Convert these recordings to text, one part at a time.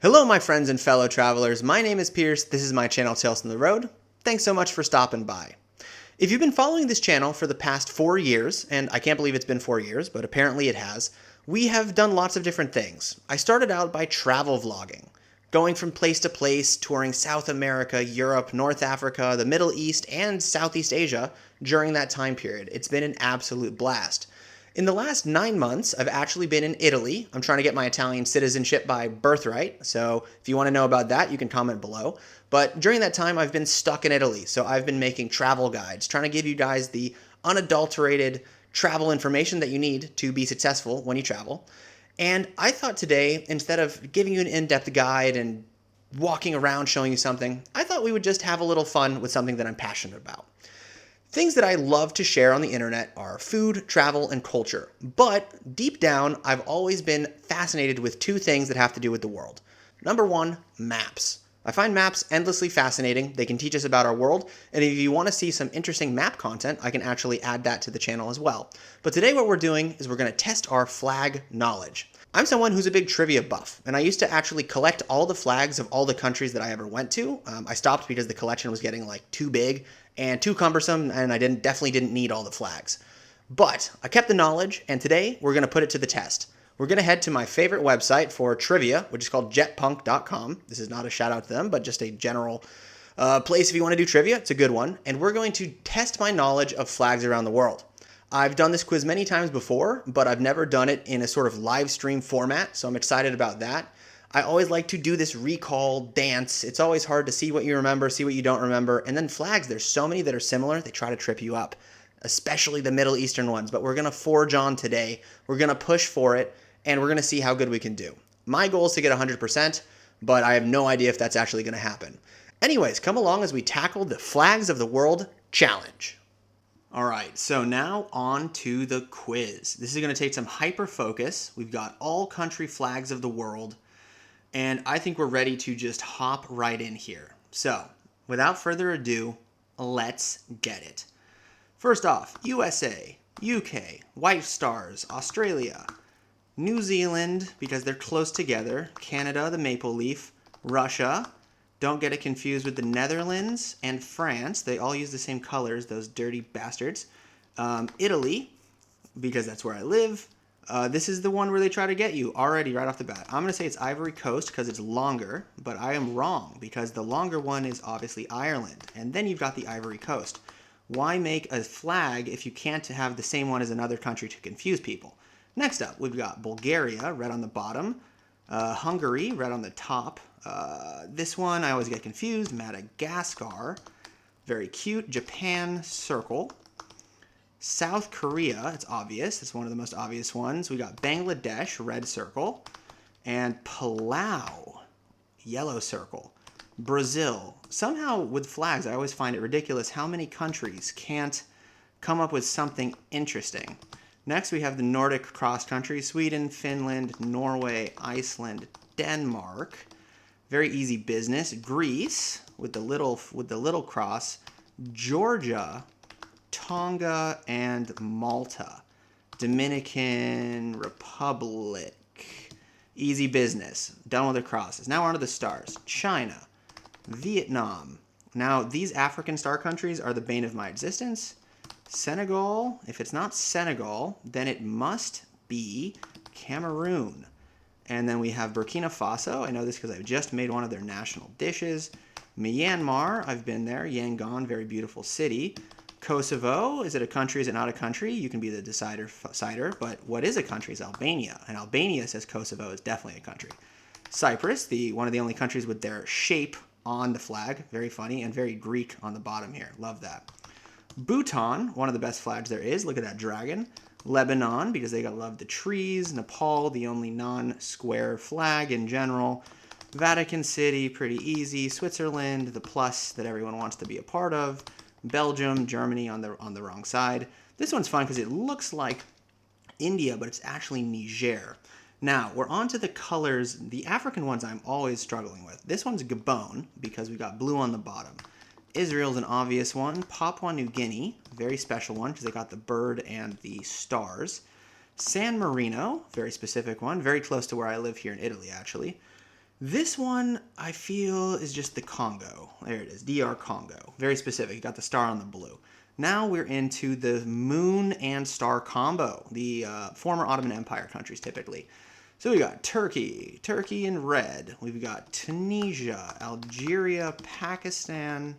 Hello, my friends and fellow travelers. My name is Pierce. This is my channel, Tales from the Road. Thanks so much for stopping by. If you've been following this channel for the past 4 years, and I can't believe it's been 4 years, but apparently it has, we have done lots of different things. I started out by travel vlogging, going from place to place, touring South America, Europe, North Africa, the Middle East, and Southeast Asia during that time period. It's been an absolute blast. In the last 9 months, I've actually been in Italy. I'm trying to get my Italian citizenship by birthright, so if you want to know about that, you can comment below. But during that time, I've been stuck in Italy, so I've been making travel guides, trying to give you guys the unadulterated travel information that you need to be successful when you travel. And I thought today, instead of giving you an in-depth guide and walking around showing you something, I thought we would just have a little fun with something that I'm passionate about. Things that I love to share on the internet are food, travel, and culture. But deep down, I've always been fascinated with two things that have to do with the world. Number one, maps. I find maps endlessly fascinating. They can teach us about our world, and if you want to see some interesting map content, I can actually add that to the channel as well. But today what we're doing is we're going to test our flag knowledge. I'm someone who's a big trivia buff, and I used to actually collect all the flags of all the countries that I ever went to. I stopped because the collection was getting too big and too cumbersome, and I definitely didn't need all the flags. But I kept the knowledge, and today we're going to put it to the test. We're going to head to my favorite website for trivia, which is called jetpunk.com. This is not a shout out to them, but just a general place if you want to do trivia. It's a good one. And we're going to test my knowledge of flags around the world. I've done this quiz many times before, but I've never done it in a sort of live stream format, so I'm excited about that. I always like to do this recall dance. It's always hard to see what you remember, see what you don't remember. And then flags, there's so many that are similar, they try to trip you up, especially the Middle Eastern ones. But we're going to forge on today. We're going to push for it, and we're going to see how good we can do. My goal is to get 100%, but I have no idea if that's actually going to happen. Anyways, come along as we tackle the Flags of the World Challenge. All right, so now on to the quiz. This is going to take some hyper focus. We've got all country flags of the world, and I think we're ready to just hop right in here. So, without further ado, let's get it. First off, USA, UK, White Stars, Australia, New Zealand, because they're close together, Canada, the maple leaf, Russia, don't get it confused with the Netherlands, and France. They all use the same colors, those dirty bastards. Italy, because that's where I live. This is the one where they try to get you already right off the bat. I'm going to say it's Ivory Coast because it's longer, but I am wrong because the longer one is obviously Ireland. And then you've got the Ivory Coast. Why make a flag if you can't have the same one as another country to confuse people? Next up, we've got Bulgaria, red on the bottom. Hungary, red on the top. This one, I always get confused. Madagascar, very cute. Japan, circle. South Korea, it's obvious. It's one of the most obvious ones. We got Bangladesh, red circle. And Palau, yellow circle. Brazil. Somehow with flags, I always find it ridiculous how many countries can't come up with something interesting. Next, we have the Nordic cross country. Sweden, Finland, Norway, Iceland, Denmark. Very easy business. Greece with the little cross. Georgia, Tonga, and Malta. Dominican Republic. Easy business. Done with the crosses. Now on to the stars. China, Vietnam. Now, these African star countries are the bane of my existence. Senegal. If it's not Senegal, then it must be Cameroon. And then we have Burkina Faso. I know this because I've just made one of their national dishes. Myanmar. I've been there. Yangon, very beautiful city. Kosovo, is it a country, is it not a country? You can be the decider, but what is a country is Albania, and Albania says Kosovo is definitely a country. Cyprus, one of the only countries with their shape on the flag, very funny, and very Greek on the bottom here, love that. Bhutan, one of the best flags there is, look at that dragon. Lebanon, because they love the trees. Nepal, the only non-square flag in general. Vatican City, pretty easy. Switzerland, the plus that everyone wants to be a part of. Belgium, Germany on the wrong side. This one's fun because it looks like India, but it's actually Niger. Now, we're on to the colors. The African ones I'm always struggling with. This one's Gabon because we got blue on the bottom. Israel's an obvious one. Papua New Guinea, very special one because they got the bird and the stars. San Marino, very specific one, very close to where I live here in Italy, actually. This one, I feel, is just the Congo. There it is, DR Congo. Very specific. You got the star on the blue. Now we're into the moon and star combo, the former Ottoman Empire countries typically. So we got Turkey in red. We've got Tunisia, Algeria, Pakistan,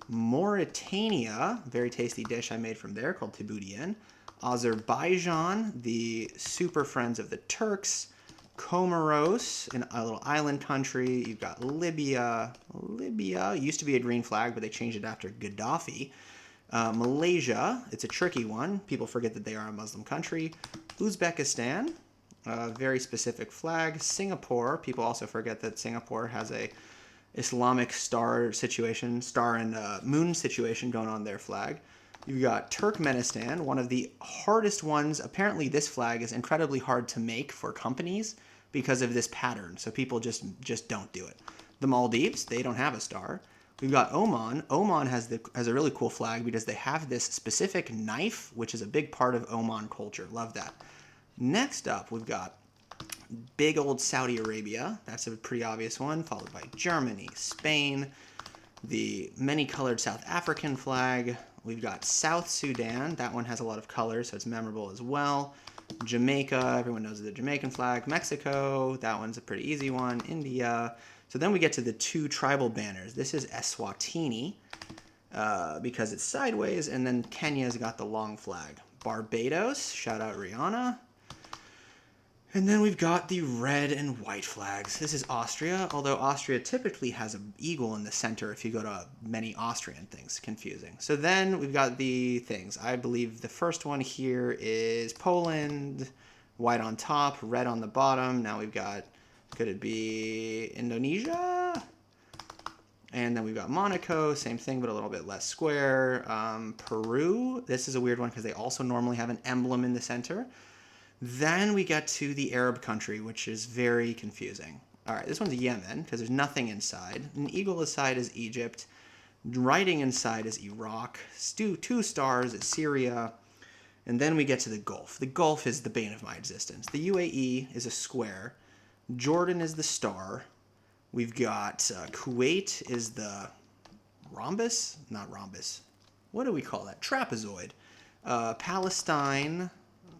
Mauritania, very tasty dish I made from there called tiboudien. Azerbaijan, the super friends of the Turks. Comoros, a little island country. You've got Libya. Libya used to be a green flag, but they changed it after Gaddafi. Malaysia, it's a tricky one. People forget that they are a Muslim country. Uzbekistan, very specific flag. Singapore, people also forget that Singapore has a Islamic star and moon situation going on their flag. You've got Turkmenistan, one of the hardest ones. Apparently this flag is incredibly hard to make for companies because of this pattern, so people just don't do it. The Maldives, they don't have a star. We've got Oman. Oman has a really cool flag because they have this specific knife, which is a big part of Oman culture. Love that. Next up, we've got big old Saudi Arabia. That's a pretty obvious one, followed by Germany, Spain, the many-colored South African flag. We've got South Sudan. That one has a lot of colors, so it's memorable as well. Jamaica, everyone knows the Jamaican flag. Mexico, that one's a pretty easy one. India. So then we get to the two tribal banners. This is Eswatini, because it's sideways, and then Kenya's got the long flag. Barbados, shout out Rihanna. And then we've got the red and white flags. This is Austria, although Austria typically has an eagle in the center if you go to many Austrian things. Confusing. So then we've got the things. I believe the first one here is Poland, white on top, red on the bottom. Now we've got, could it be Indonesia? And then we've got Monaco, same thing, but a little bit less square. Peru, this is a weird one because they also normally have an emblem in the center. Then we get to the Arab country, which is very confusing. All right, this one's Yemen because there's nothing inside. An eagle inside is Egypt. Writing inside is Iraq. Two stars is Syria. And then we get to the Gulf. The Gulf is the bane of my existence. The UAE is a square. Jordan is the star. We've got Kuwait is the rhombus? Not rhombus. What do we call that? Trapezoid. Palestine...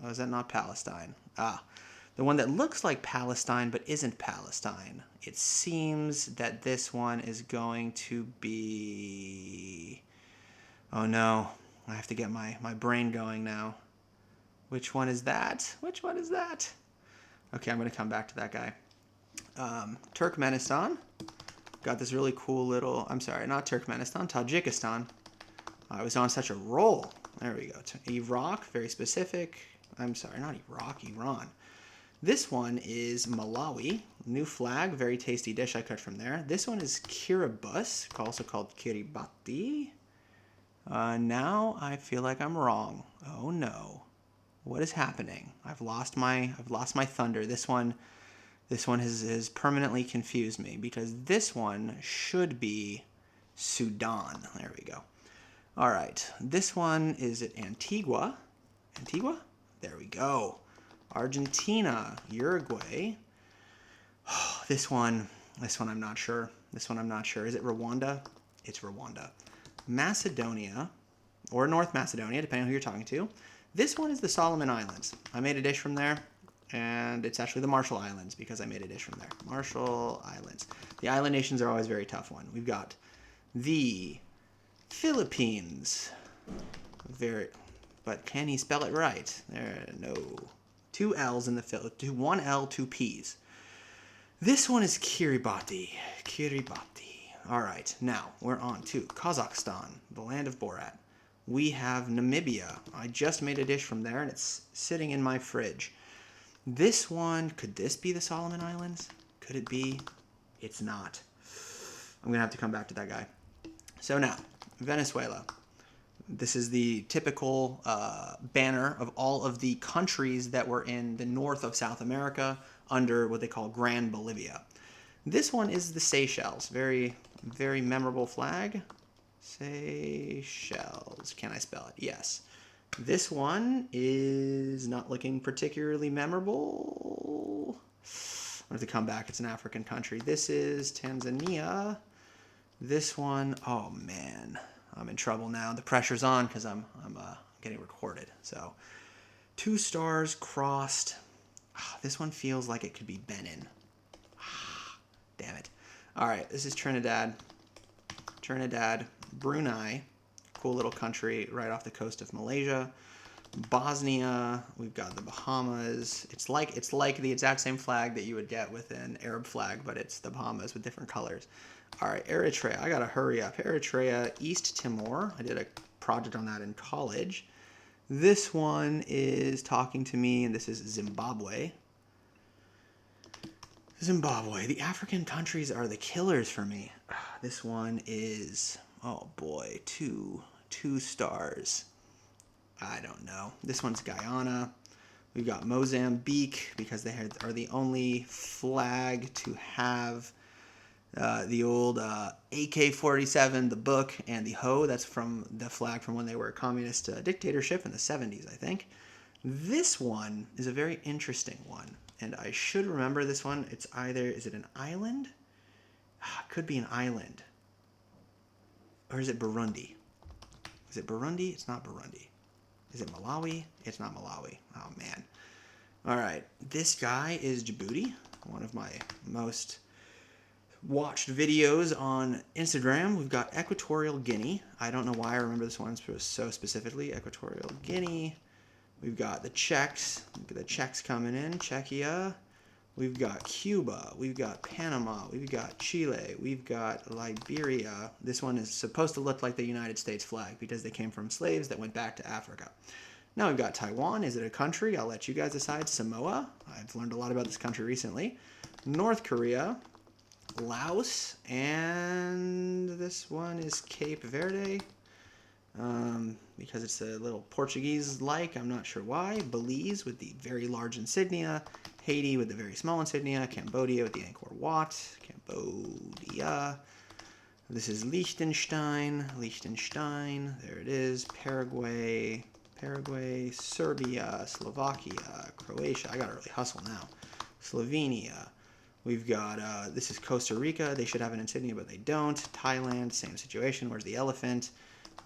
Oh, is that not Palestine? The one that looks like Palestine but isn't Palestine. It seems that this one is going to be... Oh no, I have to get my brain going now. Which one is that? Which one is that? Okay, I'm going to come back to that guy. Turkmenistan. Got this really cool little... I'm sorry, not Turkmenistan, Tajikistan. I was on such a roll. There we go. Iraq, very specific. I'm sorry, not Iraq, Iran. This one is Malawi. New flag, very tasty dish I cut from there. This one is Kiribati, also called Kiribati. Now I feel like I'm wrong. Oh no. What is happening? I've lost my thunder. This one has permanently confused me because this one should be Sudan. There we go. All right. This one is at Antigua. Antigua? There we go. Argentina, Uruguay. Oh, this one I'm not sure. Is it Rwanda? It's Rwanda. Macedonia, or North Macedonia, depending on who you're talking to. This one is the Solomon Islands. I made a dish from there, and it's actually the Marshall Islands because I made a dish from there. Marshall Islands. The island nations are always a very tough one. We've got the Philippines. But can he spell it right? No. 2 L's in the Philippines. 1 L, 2 P's. This one is Kiribati. All right, now we're on to Kazakhstan, the land of Borat. We have Namibia. I just made a dish from there, and it's sitting in my fridge. This one, could this be the Solomon Islands? Could it be? It's not. I'm going to have to come back to that guy. So now, Venezuela. This is the typical banner of all of the countries that were in the north of South America under what they call Grand Bolivia. This one is the Seychelles. Very, very memorable flag. Seychelles. Can I spell it? Yes. This one is not looking particularly memorable. When they come back, it's an African country. This is Tanzania. This one, oh man, I'm in trouble now. The pressure's on because I'm getting recorded. So 2 stars crossed. This one feels like it could be Benin. Damn it. All right, this is Trinidad. Brunei, cool little country right off the coast of Malaysia. Bosnia, we've got the Bahamas. It's like the exact same flag that you would get with an Arab flag, but it's the Bahamas with different colors. All right, Eritrea. I gotta hurry up. Eritrea, East Timor. I did a project on that in college. This one is talking to me, and this is Zimbabwe. The African countries are the killers for me. This one is, oh boy, two stars. I don't know. This one's Guyana. We've got Mozambique because they are the only flag to have the old AK-47, the book, and the hoe. That's from the flag from when they were a communist dictatorship in the 70s, I think. This one is a very interesting one, and I should remember this one. It's either, is it an island? It could be an island. Or is it Burundi? Is it Burundi? It's not Burundi. Is it Malawi? It's not Malawi. Oh, man. All right. This guy is Djibouti, one of my most watched videos on Instagram. We've got Equatorial Guinea. I don't know why I remember this one so specifically. Equatorial Guinea. We've got the Czechs. Look at the Czechs coming in. Czechia. We've got Cuba. We've got Panama. We've got Chile. We've got Liberia. This one is supposed to look like the United States flag because they came from slaves that went back to Africa. Now we've got Taiwan. Is it a country? I'll let you guys decide. Samoa. I've learned a lot about this country recently. North Korea. Laos. And this one is Cape Verde. Because it's a little Portuguese-like. I'm not sure why. Belize with the very large insignia. Haiti with the very small insignia. Cambodia with the Angkor Wat. Cambodia. This is Liechtenstein. There it is. Paraguay. Serbia. Slovakia. Croatia. I gotta really hustle now. Slovenia. We've got, this is Costa Rica. They should have an insignia, but they don't. Thailand, same situation. Where's the elephant?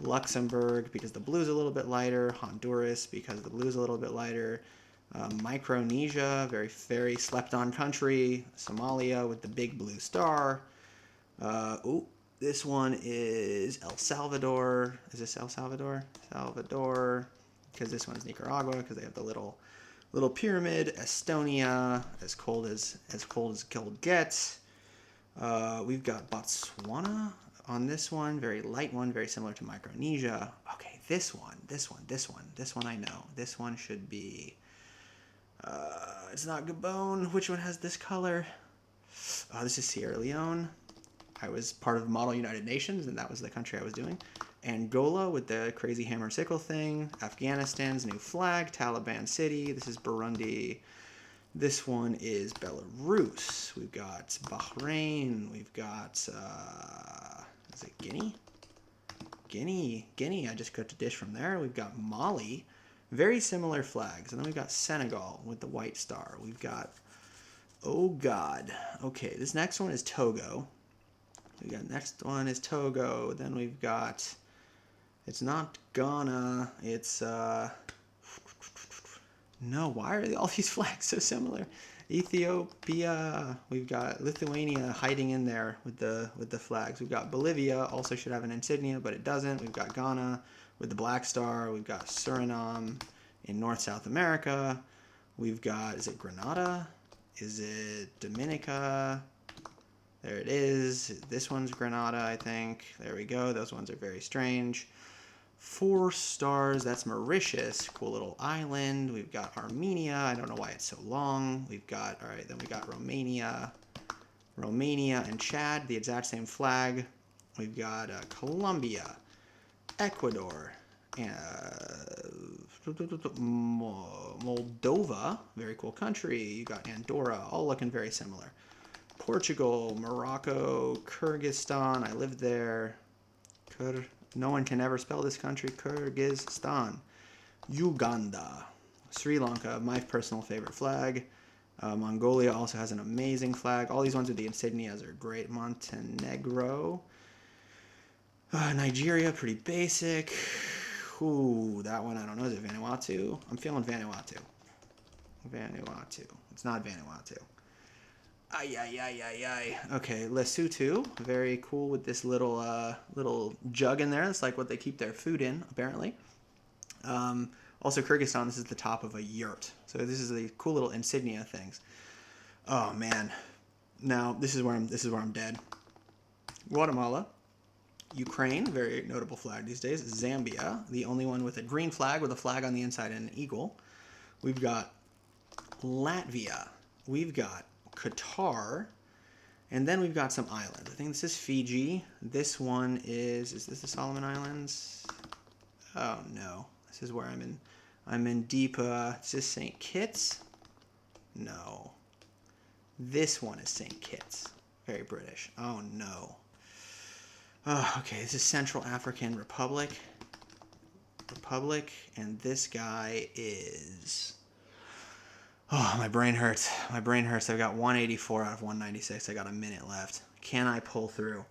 Luxembourg, because the blue's a little bit lighter. Honduras, because the blue's a little bit lighter. Micronesia, very, very slept-on country. Somalia with the big blue star. This one is El Salvador. Is this El Salvador? Salvador, because this one's Nicaragua, because they have the little pyramid. Estonia, as cold as cold gets. We've got Botswana on this one, very light one, very similar to Micronesia. Okay, this one I know. This one should be, it's not Gabon. Which one has this color? This is Sierra Leone. I was part of Model United Nations, and that was the country I was doing. Angola with the crazy hammer sickle thing. Afghanistan's new flag. Taliban City. This is Burundi. This one is Belarus. We've got Bahrain. We've got, is it Guinea? Guinea. I just cooked a dish from there. We've got Mali. Very similar flags. And then we've got Senegal with the white star. We've got, oh God. Okay, this next one is Togo. Next one is Togo. Then we've got, it's not Ghana. It's, no, why are all these flags so similar? Ethiopia. We've got Lithuania hiding in there with the flags. We've got Bolivia, also should have an insignia, but it doesn't. We've got Ghana with the black star. We've got Suriname in North South America. We've got, is it Grenada? Is it Dominica? There it is. This one's Grenada, I think. There we go. Those ones are very strange. 4 stars. That's Mauritius. Cool little island. We've got Armenia. I don't know why it's so long. We've got, all right, then we got Romania. Romania and Chad, the exact same flag. We've got Colombia, Ecuador, Moldova. Very cool country. You got Andorra. All looking very similar. Portugal, Morocco, Kyrgyzstan. I lived there. No one can ever spell this country. Kyrgyzstan. Uganda. Sri Lanka, my personal favorite flag. Mongolia also has an amazing flag. All these ones with the insignias are great. Montenegro. Nigeria, pretty basic. Ooh, that one I don't know. Is it Vanuatu? I'm feeling Vanuatu. Vanuatu. It's not Vanuatu. Ay, ay, ay, ay, ay. Okay, Lesotho. Very cool with this little jug in there. It's like what they keep their food in, apparently. Also, Kyrgyzstan, this is the top of a yurt. So this is the cool little insignia things. Oh, man. Now, this is where I'm dead. Guatemala. Ukraine, very notable flag these days. Zambia, the only one with a green flag with a flag on the inside and an eagle. We've got Latvia. We've got Qatar. And then we've got some islands. I think this is Fiji. This one is this the Solomon Islands? Oh, no. This is where I'm in deep, is this St. Kitts? No. This one is St. Kitts. Very British. Oh, no. Oh, okay, this is Central African Republic. And this guy is... Oh, my brain hurts. I've got 184 out of 196. I got a minute left. Can I pull through?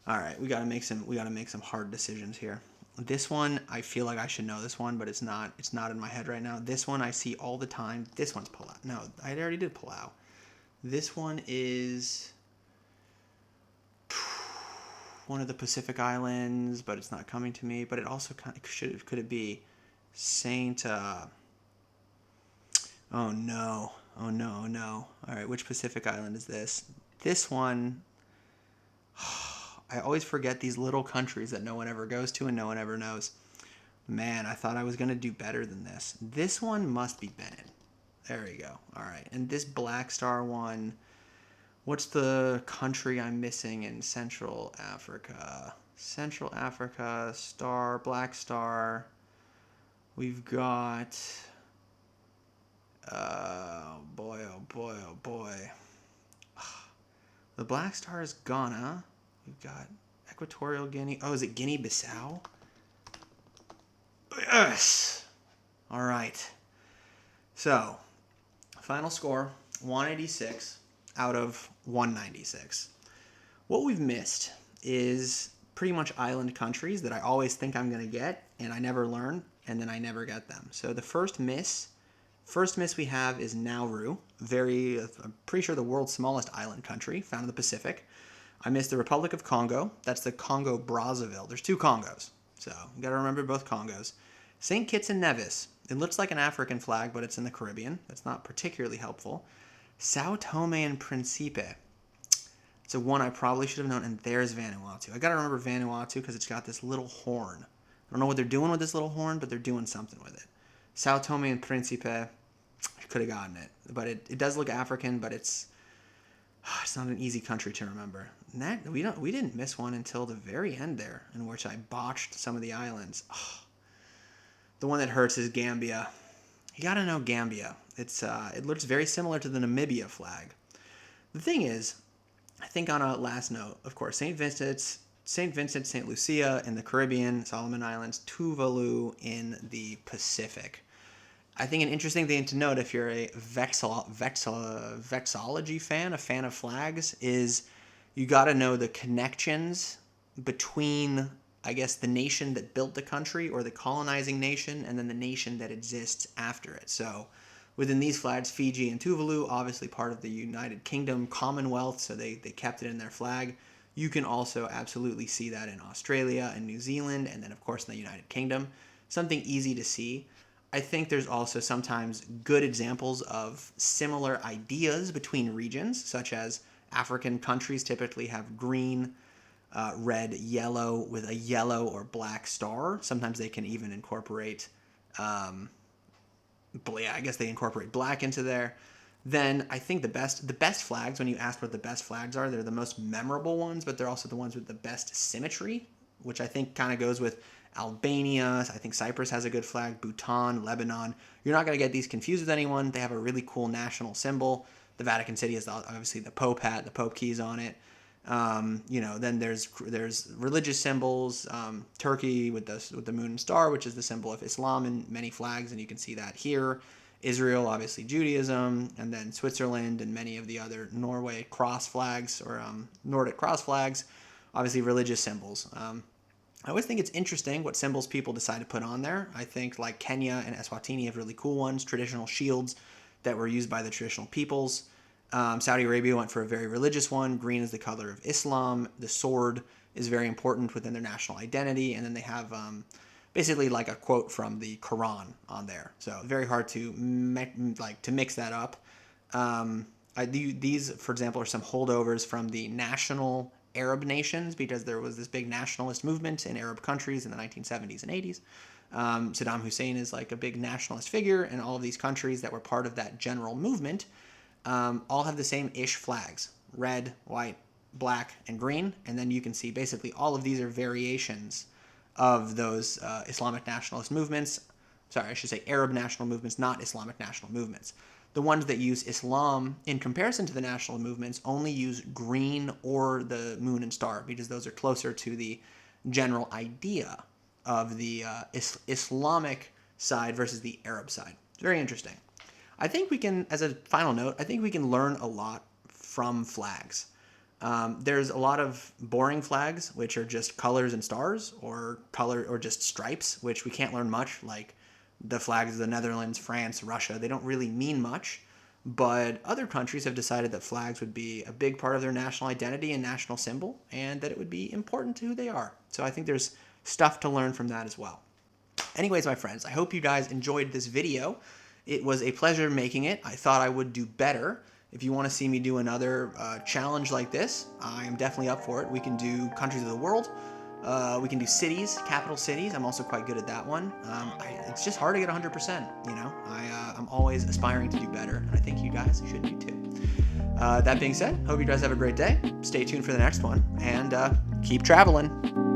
All right, we gotta make some hard decisions here. This one, I feel like I should know this one, but it's not in my head right now. This one I see all the time. This one's Palau. No, I already did Palau. This one is one of the Pacific Islands, but it's not coming to me. But it also could it be Saint? Oh no! All right, which Pacific Island is this? This one. I always forget these little countries that no one ever goes to and no one ever knows. Man, I thought I was gonna do better than this. This one must be Benin. There we go. All right, and this Black Star one. What's the country I'm missing in Central Africa? Central Africa, star, Black Star. We've got... oh boy. The Black Star is Ghana. We've got Equatorial Guinea. Oh, is it Guinea-Bissau? Yes! All right. So, final score, 186 out of 196. What we've missed is pretty much island countries that I always think I'm going to get, and I never learn, and then I never get them. So the first miss we have is Nauru. I'm pretty sure the world's smallest island country, found in the Pacific. I missed the Republic of Congo. That's the Congo Brazzaville. There's two Congos, so you got to remember both Congos. St. Kitts and Nevis. It looks like an African flag, but it's in the Caribbean. That's not particularly helpful. Sao Tome and Principe. It's a one I probably should have known, and there's Vanuatu. I got to remember Vanuatu because it's got this little horn. I don't know what they're doing with this little horn, but they're doing something with it. Sao Tome and Principe, I could have gotten it. But it does look African, but it's not an easy country to remember. And that we didn't miss one until the very end there, in which I botched some of the islands. Oh, the one that hurts is Gambia. You gotta know Gambia. It looks very similar to the Namibia flag. The thing is, I think on a last note, of course, St. Vincent, St. Lucia in the Caribbean, Solomon Islands, Tuvalu in the Pacific. I think an interesting thing to note if you're a vexillology fan, a fan of flags, is you got to know the connections between, I guess, the nation that built the country or the colonizing nation and then the nation that exists after it. So within these flags, Fiji and Tuvalu, obviously part of the United Kingdom Commonwealth, so they kept it in their flag. You can also absolutely see that in Australia and New Zealand, and then, of course, in the United Kingdom. Something easy to see. I think there's also sometimes good examples of similar ideas between regions, such as African countries typically have green, red, yellow with a yellow or black star. Sometimes they can even incorporate, I guess they incorporate black into there. Then I think the best flags, when you ask what the best flags are, they're the most memorable ones, but they're also the ones with the best symmetry, which I think kind of goes with Albania. I think Cyprus has a good flag, Bhutan, Lebanon. You're not going to get these confused with anyone. They have a really cool national symbol. The Vatican City is obviously the Pope hat, the Pope keys on it. Then there's religious symbols. Turkey with the moon and star, which is the symbol of Islam in many flags, and you can see that here. Israel, obviously Judaism, and then Switzerland and many of the other Norway cross flags or Nordic cross flags, obviously religious symbols. I always think it's interesting what symbols people decide to put on there. I think like Kenya and Eswatini have really cool ones, traditional shields that were used by the traditional peoples. Saudi Arabia went for a very religious one. Green is the color of Islam. The sword is very important within their national identity. And then they have basically like a quote from the Quran on there. So very hard to mix that up. These, for example, are some holdovers from the national Arab nations, because there was this big nationalist movement in Arab countries in the 1970s and 80s. Saddam Hussein is like a big nationalist figure, and all of these countries that were part of that general movement all have the same ish flags: red, white, black, and green. And then you can see basically all of these are variations of those Islamic nationalist movements. Sorry, I should say Arab national movements, not Islamic national movements. The ones that use Islam in comparison to the national movements only use green or the moon and star, because those are closer to the general idea of the Islamic side versus the Arab side. It's very interesting. I think we can, as a final note, I think we can learn a lot from flags. There's a lot of boring flags, which are just colors and stars, or just stripes, which we can't learn much, like the flags of the Netherlands, France, Russia. They don't really mean much, but other countries have decided that flags would be a big part of their national identity and national symbol, and that it would be important to who they are. So I think there's stuff to learn from that as well. Anyways, my friends, I hope you guys enjoyed this video. It was a pleasure making it. I thought I would do better. If you want to see me do another challenge like this, I am definitely up for it. We can do countries of the world. We can do cities, capital cities. I'm also quite good at that one. It's just hard to get 100%, you know. I'm always aspiring to do better, and I think you guys should do too. That being said, hope you guys have a great day. Stay tuned for the next one, and keep traveling.